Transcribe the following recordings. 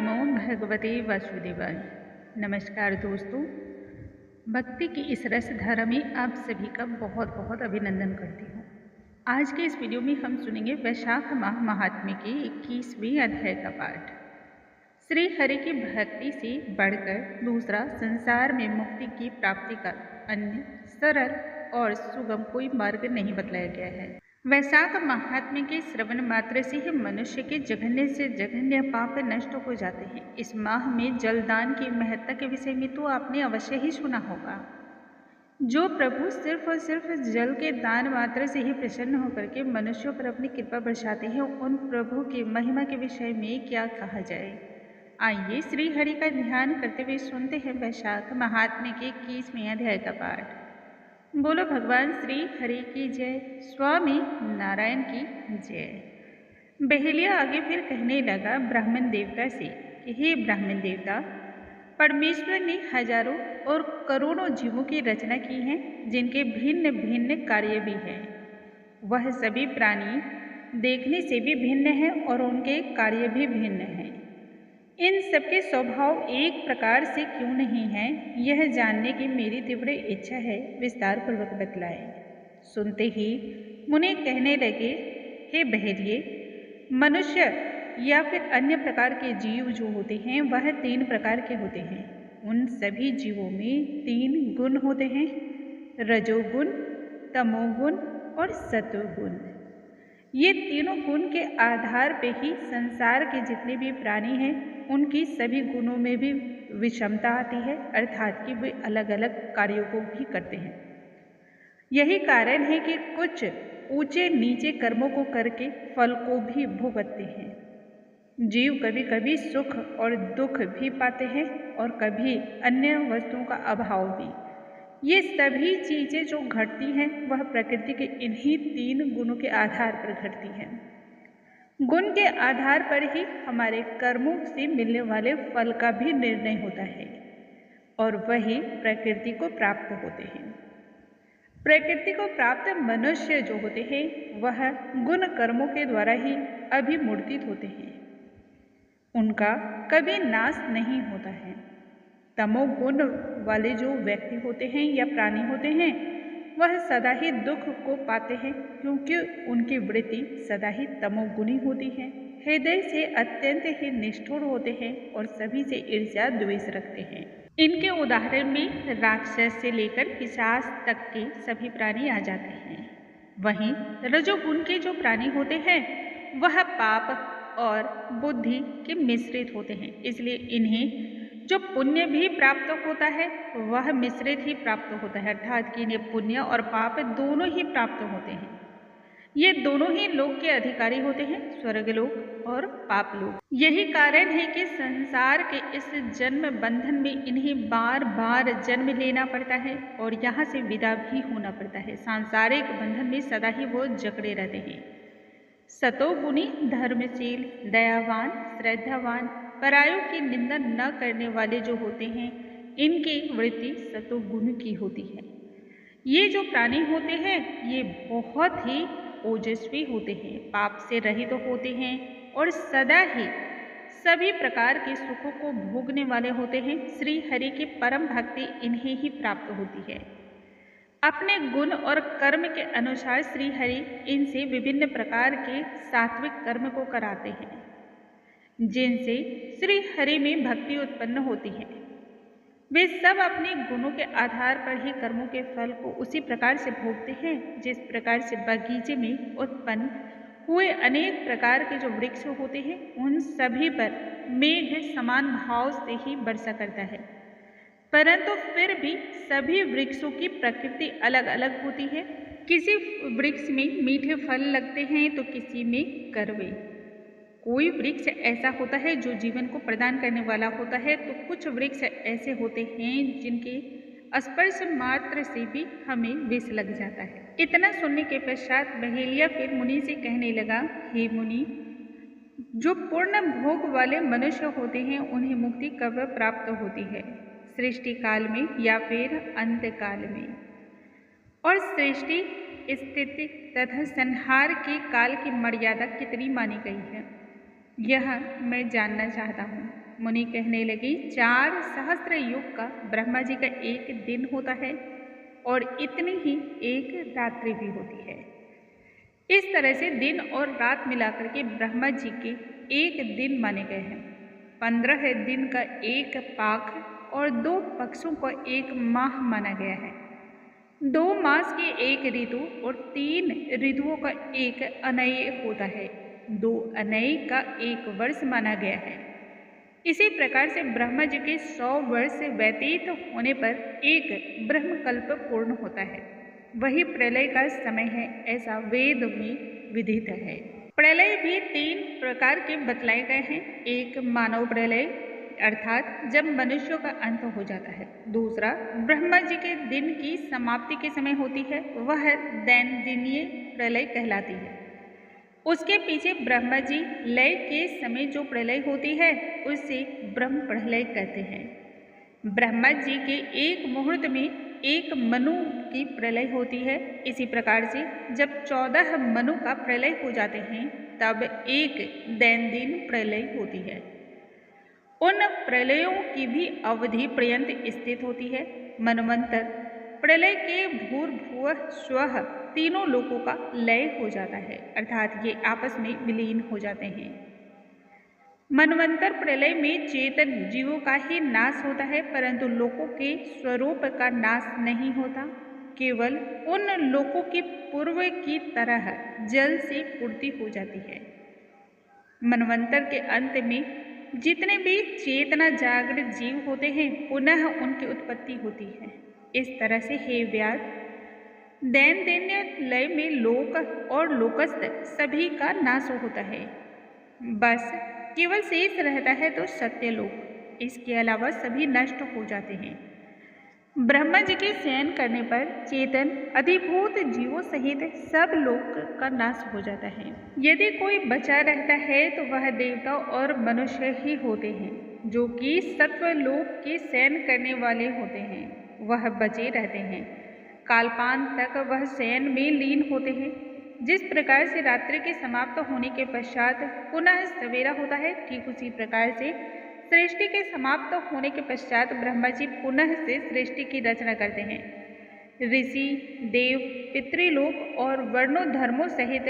नमो भगवते वासुदेवाय। नमस्कार दोस्तों, भक्ति की इस रस धारा में आप सभी का बहुत बहुत अभिनंदन करती हूँ। आज के इस वीडियो में हम सुनेंगे वैशाख माह महात्म्य के 21वें अध्याय का पाठ। श्री हरि की भक्ति से बढ़कर दूसरा संसार में मुक्ति की प्राप्ति का अन्य सरल और सुगम कोई मार्ग नहीं बतलाया गया है। वैशाख महात्म्य के श्रवण मात्र से ही मनुष्य के जघन्य से जघन्य पाप नष्ट हो जाते हैं। इस माह में जलदान की महत्ता के विषय में तो आपने अवश्य ही सुना होगा। जो प्रभु सिर्फ और सिर्फ जल के दान मात्र से ही प्रसन्न होकर के मनुष्यों पर अपनी कृपा बरसाते हैं, उन प्रभु की महिमा के विषय में क्या कहा जाए। आइए श्री हरि का ध्यान करते हुए सुनते हैं वैशाख महात्म्य के 21वें अध्याय का पाठ। बोलो भगवान श्री हरि की जय, स्वामी नारायण की जय। बहेलिया आगे फिर कहने लगा ब्राह्मण देवता से कि हे ब्राह्मण देवता, परमेश्वर ने हजारों और करोड़ों जीवों की रचना की है, जिनके भिन्न भिन्न कार्य भी हैं। वह सभी प्राणी देखने से भी भिन्न हैं और उनके कार्य भी भिन्न हैं। इन सबके स्वभाव एक प्रकार से क्यों नहीं है, यह जानने की मेरी तीव्र इच्छा है, विस्तार पूर्वक बतलाएं। सुनते ही मुनि कहने लगे, हे बहेलिये, मनुष्य या फिर अन्य प्रकार के जीव जो होते हैं वह 3 प्रकार के होते हैं। उन सभी जीवों में 3 गुण होते हैं, रजोगुण, तमोगुण और सतोगुण। ये तीनों गुण के आधार पे ही संसार के जितने भी प्राणी हैं उनकी सभी गुणों में भी विषमता आती है, अर्थात कि वे अलग अलग कार्यों को भी करते हैं। यही कारण है कि कुछ ऊंचे नीचे कर्मों को करके फल को भी भुगतते हैं। जीव कभी कभी सुख और दुख भी पाते हैं और कभी अन्य वस्तुओं का अभाव भी। ये सभी चीजें जो घटती हैं वह प्रकृति के इन्हीं 3 गुणों के आधार पर घटती हैं। गुण के आधार पर ही हमारे कर्मों से मिलने वाले फल का भी निर्णय होता है और वही प्रकृति को प्राप्त होते हैं। प्रकृति को प्राप्त मनुष्य जो होते हैं वह गुण कर्मों के द्वारा ही अभिमूर्तित होते हैं, उनका कभी नाश नहीं होता है। तमोगुण वाले जो व्यक्ति होते हैं या प्राणी होते हैं वह सदा ही दुख को पाते हैं, क्योंकि उनकी वृत्ति सदा ही तमोगुणी होती है। हृदय से अत्यंत ही निष्ठुर होते हैं और सभी से ईर्ष्या द्वेष रखते हैं। इनके उदाहरण में राक्षस से लेकर पिशाच तक के सभी प्राणी आ जाते हैं। वहीं रजोगुण के जो प्राणी होते हैं वह पाप और बुद्धि के मिश्रित होते हैं, इसलिए इन्हें जो पुण्य भी प्राप्त होता है वह मिश्रित ही प्राप्त होता है, अर्थात कि इन्हें पुण्य और पाप दोनों ही प्राप्त होते हैं। ये दोनों ही लोक के अधिकारी होते हैं, स्वर्गलोक और पाप लोक। यही कारण है कि संसार के इस जन्म बंधन में इन्हें बार बार जन्म लेना पड़ता है और यहाँ से विदा भी होना पड़ता है। सांसारिक बंधन में सदा ही वो जकड़े रहते हैं। सतोगुणी, धर्मशील, दयावान, श्रद्धावान, परायों की निंदा न करने वाले जो होते हैं इनकी वृत्ति सतोगुण की होती है। ये जो प्राणी होते हैं ये बहुत ही ओजस्वी होते हैं, पाप से रहित होते हैं और सदा ही सभी प्रकार के सुखों को भोगने वाले होते हैं। श्री हरि की परम भक्ति इन्हें ही प्राप्त होती है। अपने गुण और कर्म के अनुसार श्री हरि इनसे विभिन्न प्रकार के सात्विक कर्म को कराते हैं, जिनसे श्री हरि में भक्ति उत्पन्न होती है। वे सब अपने गुणों के आधार पर ही कर्मों के फल को उसी प्रकार से भोगते हैं जिस प्रकार से बगीचे में उत्पन्न हुए अनेक प्रकार के जो वृक्ष होते हैं उन सभी पर मेघ समान भाव से ही वर्षा करता है। परंतु फिर भी सभी वृक्षों की प्रकृति अलग अलग होती है। किसी वृक्ष में मीठे फल लगते हैं तो किसी में कड़वे। कोई वृक्ष ऐसा होता है जो जीवन को प्रदान करने वाला होता है, तो कुछ वृक्ष ऐसे होते हैं जिनके स्पर्श मात्र से भी हमें विष लग जाता है। इतना सुनने के पश्चात बहेलिया फिर मुनि से कहने लगा, हे मुनि, जो पूर्ण भोग वाले मनुष्य होते हैं उन्हें मुक्ति कब प्राप्त होती है, सृष्टि काल में या फिर अंत काल में? और सृष्टि, स्थिति तथा संहार के काल की मर्यादा कितनी मानी गई है, यह मैं जानना चाहता हूँ। मुनि कहने लगे, 4 सहस्त्र युग का ब्रह्मा जी का एक दिन होता है और इतनी ही एक रात्रि भी होती है। इस तरह से दिन और रात मिलाकर के ब्रह्मा जी के एक दिन माने गए हैं। 15 दिन का एक पाख और 2 पक्षों का एक माह माना गया है। 2 मास की एक ऋतु और 3 ऋतुओं का एक अनय होता है। 2 अनय का एक वर्ष माना गया है। इसी प्रकार से ब्रह्मा जी के 100 वर्ष व्यतीत होने पर एक ब्रह्मकल्प पूर्ण होता है। वही प्रलय का समय है, ऐसा वेद में विदित है। प्रलय भी 3 प्रकार के बतलाए गए हैं। एक मानव प्रलय अर्थात जब मनुष्यों का अंत हो जाता है। दूसरा ब्रह्मा जी के दिन की समाप्ति के समय होती है, वह दैनंदिनीय प्रलय कहलाती है। उसके पीछे ब्रह्मा जी लय के समय जो प्रलय होती है उसे ब्रह्म प्रलय कहते हैं। ब्रह्मा जी के एक मुहूर्त में एक मनु की प्रलय होती है। इसी प्रकार से जब 14 मनु का प्रलय हो जाते हैं तब एक दैनंदिन प्रलय होती है। उन प्रलयों की भी अवधि पर्यंत स्थित होती है। मनवंतर प्रलय के भूर्भुवः स्वः तीनों लोकों का लय हो जाता है, अर्थात ये आपस में विलीन हो जाते हैं। मनवंतर प्रलय में चेतन जीवों का ही नाश होता है, परंतु लोकों के स्वरूप का नाश नहीं होता। केवल उन लोकों की पूर्व की तरह जल से पूर्ति हो जाती है। मनवंतर के अंत में जितने भी चेतना जागृत जीव होते हैं पुनः उनकी उत्पत्ति होती है। इस तरह से हे व्यास, दैनंदिन लय में लोक और लोकस्थ सभी का नाश होता है। बस केवल शेष रहता है तो सत्यलोक, इसके अलावा सभी नष्ट हो जाते हैं। ब्रह्मा जी के शयन करने पर चेतन अधिभूत जीवों सहित सब लोक का नाश हो जाता है। यदि कोई बचा रहता है तो वह देवता और मनुष्य ही होते हैं, जो कि सत्वलोक के शयन करने वाले होते हैं। वह बचे रहते हैं, कालपान तक वह शयन में लीन होते हैं। जिस प्रकार से रात्रि के समाप्त होने के पश्चात पुनः सवेरा होता है, ठीक उसी प्रकार से सृष्टि के समाप्त होने के पश्चात ब्रह्मा जी पुनः से सृष्टि की रचना करते हैं। ऋषि, देव, पितृलोक और वर्णों धर्मों सहित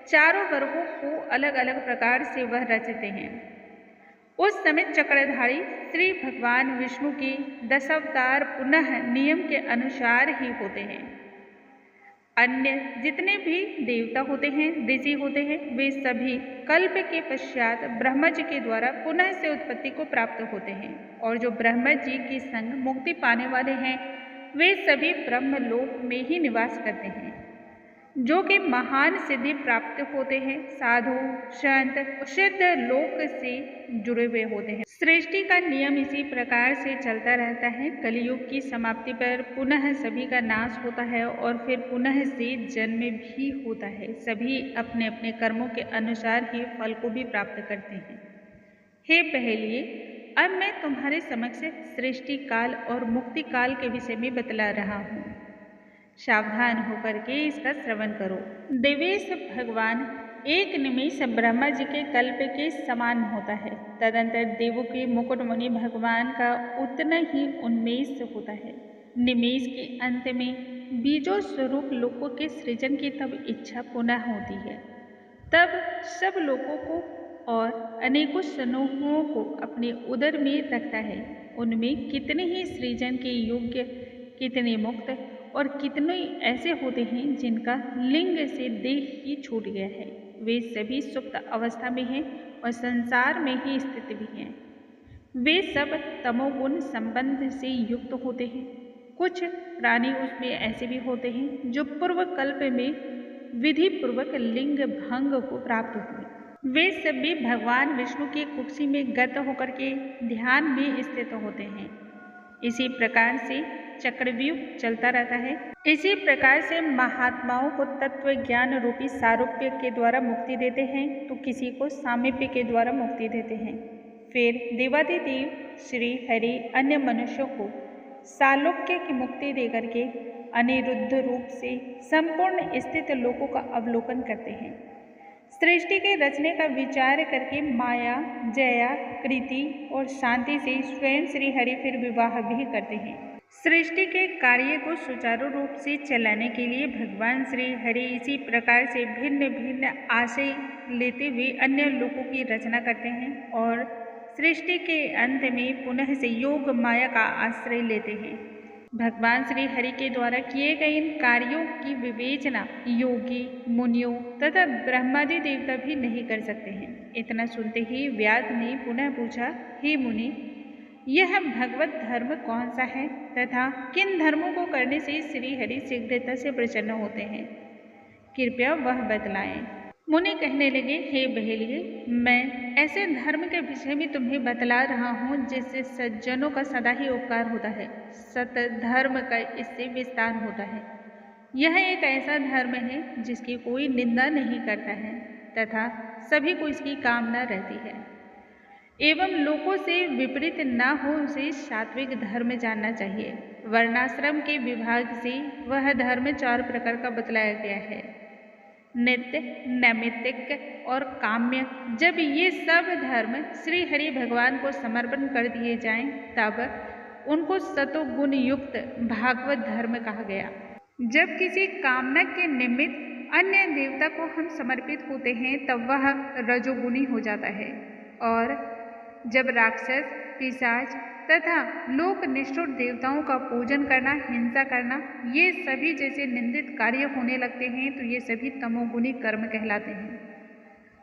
चारों वर्गों को अलग अलग प्रकार से वह रचते हैं। उस समय चक्रधारी श्री भगवान विष्णु के 10 अवतार पुनः नियम के अनुसार ही होते हैं। अन्य जितने भी देवता होते हैं, ऋषि होते हैं, वे सभी कल्प के पश्चात ब्रह्मा जी के द्वारा पुनः से उत्पत्ति को प्राप्त होते हैं। और जो ब्रह्मा जी के संग मुक्ति पाने वाले हैं वे सभी ब्रह्मलोक में ही निवास करते हैं, जो कि महान सिद्धि प्राप्त होते हैं। साधु संत सिद्ध लोक से जुड़े हुए होते हैं। सृष्टि का नियम इसी प्रकार से चलता रहता है। कलियुग की समाप्ति पर पुनः सभी का नाश होता है और फिर पुनः से जन्म भी होता है। सभी अपने अपने कर्मों के अनुसार ही फल को भी प्राप्त करते हैं। हे पहेलिए, अब मैं तुम्हारे समक्ष सृष्टि काल और मुक्ति काल के विषय में बतला रहा हूँ। सावधान होकर के इसका श्रवण करो। देवेश भगवान एक निमेष ब्रह्मा जी के कल्प के समान होता है। तदंतर देवों के मुकुटमणि भगवान का उतना ही उन्मेष होता है। निमेष के अंत में बीजों स्वरूप लोकों के सृजन की तब इच्छा पुनः होती है। तब सब लोगों को और अनेकों समूहों को अपने उदर में रखता है। उनमें कितने ही सृजन के योग्य, कितने मुक्त और कितने ऐसे होते हैं जिनका लिंग से देह ही छूट गया है। वे सभी सुप्त अवस्था में हैं और संसार में ही स्थित भी हैं। वे सब तमोगुण संबंध से युक्त होते हैं। कुछ प्राणी उसमें ऐसे भी होते हैं जो पूर्व कल्प में विधि पूर्वक लिंग भंग को प्राप्त हुए। वे सभी भगवान विष्णु की कुक्षी में गत होकर के ध्यान में स्थित होते हैं। इसी प्रकार से चक्रव्यूह चलता रहता है। इसी प्रकार से महात्माओं को तत्व ज्ञान रूपी सारूप्य के द्वारा मुक्ति देते हैं तो किसी को सामीप्य के द्वारा मुक्ति देते हैं। फिर देवादिदेव श्री हरि अन्य मनुष्यों को सालोक्य की मुक्ति देकर के अनिरुद्ध रूप से संपूर्ण स्थित लोकों का अवलोकन करते हैं। सृष्टि के रचने का विचार करके माया, जया, कृति और शांति से स्वयं श्री हरि फिर विवाह भी करते हैं। सृष्टि के कार्य को सुचारू रूप से चलाने के लिए भगवान श्री हरि इसी प्रकार से भिन्न भिन्न आशय लेते हुए अन्य लोकों की रचना करते हैं और सृष्टि के अंत में पुनः से योग माया का आश्रय लेते हैं। भगवान श्री हरि के द्वारा किए गए इन कार्यों की विवेचना योगी, मुनियों तथा ब्रह्मादि देवता भी नहीं कर सकते हैं। इतना सुनते ही व्यास ने पुनः पूछा, हे मुनि, यह भगवत धर्म कौन सा है तथा किन धर्मों को करने से श्री हरि शीघ्रता से प्रसन्न होते हैं, कृपया वह बतलाएं। मुनि कहने लगे, हे बहेलिए, मैं ऐसे धर्म के विषय में तुम्हें बतला रहा हूँ जिससे सज्जनों का सदा ही उपकार होता है, सत धर्म का इससे विस्तार होता है। यह एक ऐसा धर्म है जिसकी कोई निंदा नहीं करता है तथा सभी को इसकी कामना रहती है एवं लोगों से विपरीत न हो उसे सात्विक धर्म जानना चाहिए। वर्णाश्रम के विभाग से वह धर्म 4 प्रकार का बतलाया गया है, नित्य, नैमित्तिक और काम्य। जब ये सब धर्म श्री हरि भगवान को समर्पण कर दिए जाएं, तब उनको सतोगुण युक्त भागवत धर्म कहा गया। जब किसी कामना के निमित्त अन्य देवता को हम समर्पित होते हैं तब वह रजोगुणी हो जाता है और जब राक्षस, पिशाच तथा लोक निष्ठुर देवताओं का पूजन करना, हिंसा करना, ये सभी जैसे निंदित कार्य होने लगते हैं तो ये सभी तमोगुणी कर्म कहलाते हैं।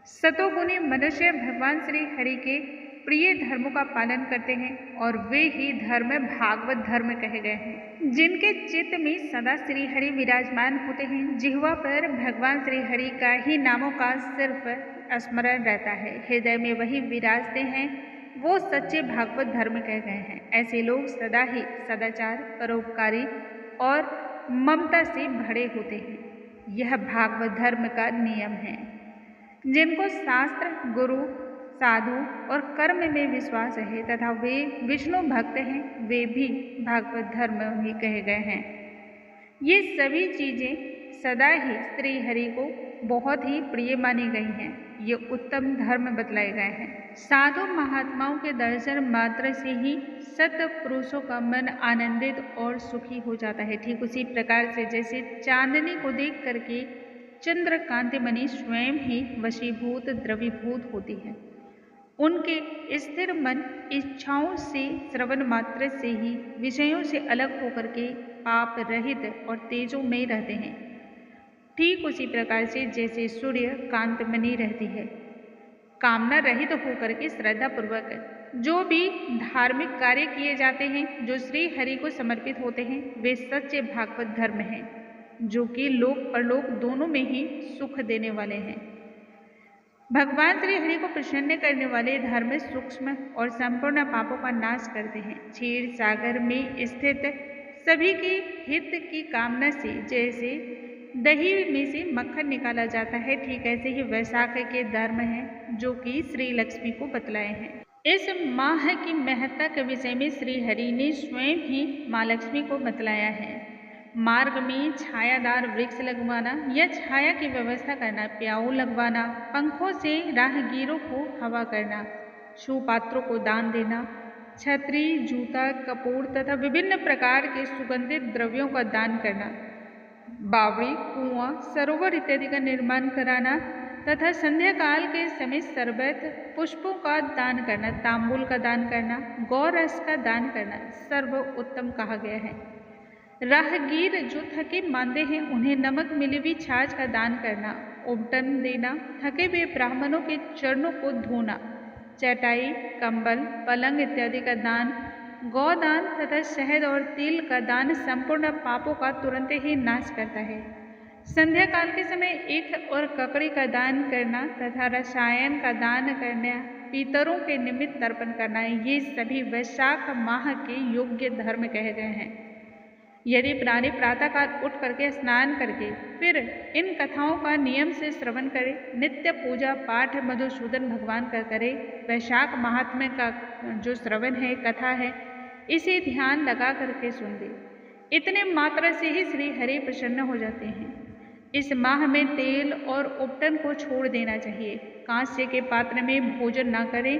सतोगुणी मनुष्य भगवान श्री हरि के प्रिय धर्मों का पालन करते हैं और वे ही धर्म भागवत धर्म कहे गए हैं। जिनके चित्त में सदा श्री हरि विराजमान होते हैं, जिह्वा पर भगवान श्री हरि का ही नामों का सिर्फ स्मरण रहता है, हृदय में वही विराजते हैं, वो सच्चे भागवत धर्म कह गए हैं। ऐसे लोग सदा ही सदाचार, परोपकारी और ममता से भरे होते हैं। यह भागवत धर्म का नियम है। जिनको शास्त्र, गुरु, साधु और कर्म में विश्वास है तथा वे विष्णु भक्त हैं, वे भी भागवत धर्म ही कहे गए हैं। ये सभी चीज़ें सदा ही श्री हरि को बहुत ही प्रिय मानी गई हैं। ये उत्तम धर्म बतलाए गए हैं। साधु महात्माओं के दर्शन मात्र से ही सत पुरुषों का मन आनंदित और सुखी हो जाता है। ठीक उसी प्रकार से जैसे चांदनी को देख करके चंद्रकांतिमणि स्वयं ही वशीभूत द्रवीभूत होती है। उनके स्थिर मन इच्छाओं से, श्रवण मात्र से ही विषयों से अलग होकर के पाप रहित और तेजो में रहते हैं। ठीक उसी प्रकार से जैसे सूर्य कांतमणि रहती है, कामना रहित होकर के श्रद्धा पूर्वक जो भी धार्मिक कार्य किए जाते हैं, जो श्री हरि को समर्पित होते हैं, वे सच्चे भागवत धर्म हैं, जो कि लोक परलोक दोनों में ही सुख देने वाले हैं। भगवान श्री हरि को प्रसन्न करने वाले धर्म सूक्ष्म और संपूर्ण पापों का नाश करते हैं। क्षीर सागर में स्थित सभी के हित की कामना से जैसे दही में से मक्खन निकाला जाता है, ठीक ऐसे ही वैशाख के धर्म हैं जो कि श्री लक्ष्मी को बतलाए हैं। इस माह की महत्ता के विषय में श्री हरि ने स्वयं ही माँ लक्ष्मी को बतलाया है। मार्ग में छायादार वृक्ष लगवाना या छाया की व्यवस्था करना, प्याऊ लगवाना, पंखों से राहगीरों को हवा करना, सुपात्रों को दान देना, छतरी, जूता, कपूर तथा विभिन्न प्रकार के सुगंधित द्रव्यों का दान करना, बावड़ी, कुआं, सरोवर इत्यादि का निर्माण कराना तथा संध्या काल के समय शरबत, पुष्पों का दान करना, तांबूल का दान करना, गौरस का दान करना सर्व उत्तम कहा गया है। राहगीर जो थके मांदे हैं उन्हें नमक मिली हुई छाछ का दान करना, उबटन देना, थके हुए ब्राह्मणों के चरणों को धोना, चटाई, कंबल, पलंग इत्यादि का दान, गौदान तथा शहद और तिल का दान संपूर्ण पापों का तुरंत ही नाश करता है। संध्या काल के समय ईख और ककड़ी का दान करना तथा रसायन का दान करना, पितरों के निमित्त तर्पण करना, ये सभी वैशाख माह के योग्य धर्म कहे गए हैं। यदि प्राणी प्रातःकाल उठ करके स्नान करके फिर इन कथाओं का नियम से श्रवण करे, नित्य पूजा पाठ मधुसूदन भगवान का करे, वैशाख महात्म्य का जो श्रवण है, कथा है, इसे ध्यान लगा करके सुन दे, इतने मात्रा से ही श्री हरि प्रसन्न हो जाते हैं। इस माह में तेल और उपटन को छोड़ देना चाहिए। कांस्य के पात्र में भोजन ना करें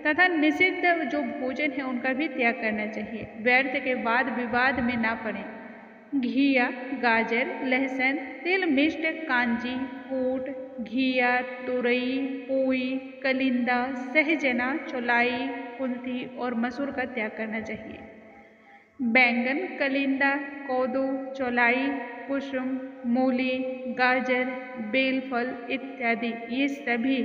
तथा निषिद्ध जो भोजन है उनका भी त्याग करना चाहिए। व्यर्थ के वाद विवाद में ना पड़ें। घिया, गाजर, लहसुन, तिल मिष्ट, कांजी, कूट, घिया, तुरई, पोई, कलिंदा, सहजना, चौलाई, कुल्थी और मसूर का त्याग करना चाहिए। बैंगन, कलिंदा, कोदो, चौलाई, कुसुम, मूली, गाजर, बेलफल इत्यादि ये सभी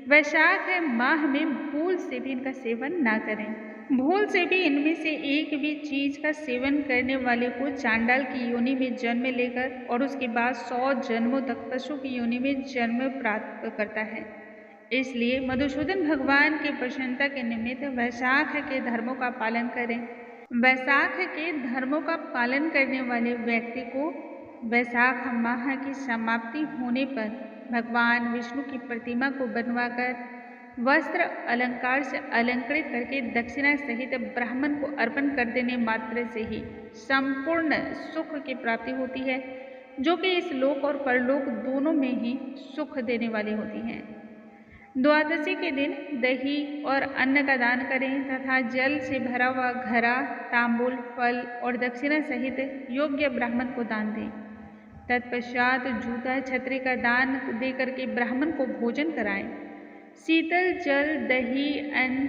वैशाख माह में भूल से भी इनका सेवन ना करें। भूल से भी इनमें से एक भी चीज का सेवन करने वाले को चांडाल की योनि में जन्म लेकर और उसके बाद 100 जन्मों तक पशु की योनि में जन्म प्राप्त करता है। इसलिए मधुसूदन भगवान की प्रसन्नता के निमित्त वैशाख के धर्मों का पालन करें। वैशाख के धर्मों का पालन करने वाले व्यक्ति को वैशाख माह की समाप्ति होने पर भगवान विष्णु की प्रतिमा को बनवाकर वस्त्र अलंकार से अलंकृत करके दक्षिणा सहित ब्राह्मण को अर्पण कर देने मात्र से ही संपूर्ण सुख की प्राप्ति होती है, जो कि इस लोक और परलोक दोनों में ही सुख देने वाली होती हैं। द्वादशी के दिन दही और अन्न का दान करें तथा जल से भरा हुआ घड़ा, तांबूल, फल और दक्षिणा सहित योग्य ब्राह्मण को दान दें। तत्पश्चात जूता, छतरी का दान देकर के ब्राह्मण को भोजन कराएं। शीतल जल, दही, अन्न,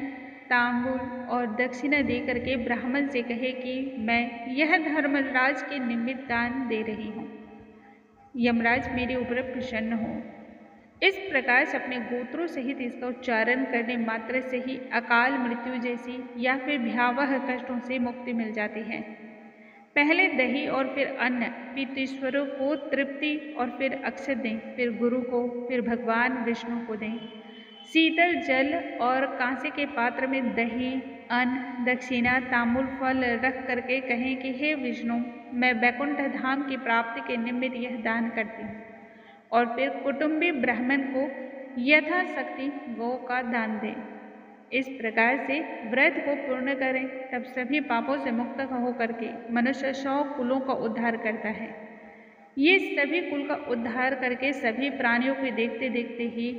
तांबूल और दक्षिणा देकर के ब्राह्मण से कहे कि मैं यह धर्मराज के निमित्त दान दे रही हूँ, यमराज मेरे ऊपर प्रसन्न हो। इस प्रकार से अपने गोत्रों सहित इसका उच्चारण करने मात्र से ही अकाल मृत्यु जैसी या फिर भयावह कष्टों से मुक्ति मिल जाती है। पहले दही और फिर अन्न पितृश्वरों को तृप्ति और फिर अक्षत दें, फिर गुरु को, फिर भगवान विष्णु को दें। शीतल जल और कांसे के पात्र में दही, अन्न, दक्षिणा, तांबूल, फल रख करके कहें कि हे विष्णु, मैं वैकुंठ धाम की प्राप्ति के निमित्त यह दान करती हूँ। और फिर कुटुंबी ब्राह्मण को यथाशक्ति गौ का दान दें। इस प्रकार से व्रत को पूर्ण करें, तब सभी पापों से मुक्त होकर के मनुष्य 100 कुलों का उद्धार करता है। ये सभी कुल का उद्धार करके सभी प्राणियों को देखते देखते ही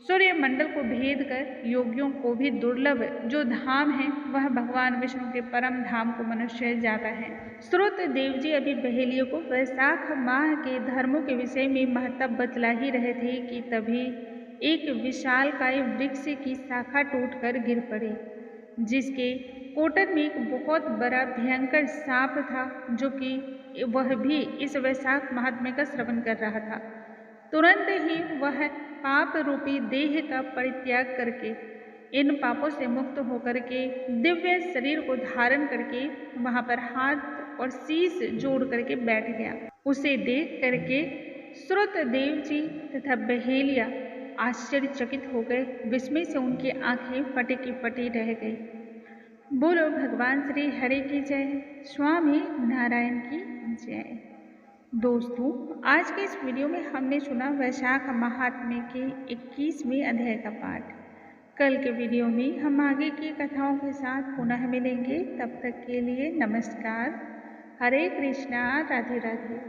सूर्य मंडल को भेद कर योगियों को भी दुर्लभ जो धाम है वह भगवान विष्णु के परम धाम को मनुष्य जाता है। श्रुत देव जी अभी बहेलियों को वैशाख माह के धर्मों के विषय में महत्व बतला ही रहे थे कि तभी एक विशालकाय वृक्ष की शाखा टूटकर गिर पड़ी, जिसके कोटन में एक बहुत बड़ा भयंकर सांप था, जो कि वह भी इस वैशाख महात्म्य का श्रवण कर रहा था। तुरंत ही वह पाप रूपी देह का परित्याग करके इन पापों से मुक्त होकर के दिव्य शरीर को धारण करके वहां पर हाथ और शीश जोड़ करके बैठ गया। उसे देख करके श्रुत देव जी तथा बहेलिया आश्चर्यचकित हो गए। विस्मय से उनकी आंखें फटी की फटी रह गई। बोलो भगवान श्री हरि की जय, स्वामी नारायण की जय। दोस्तों, आज के इस वीडियो में हमने सुना वैशाख महात्म्य के 21वें अध्याय का पाठ। कल के वीडियो में हम आगे की कथाओं के साथ पुनः मिलेंगे। तब तक के लिए नमस्कार। हरे कृष्णा, राधे राधे।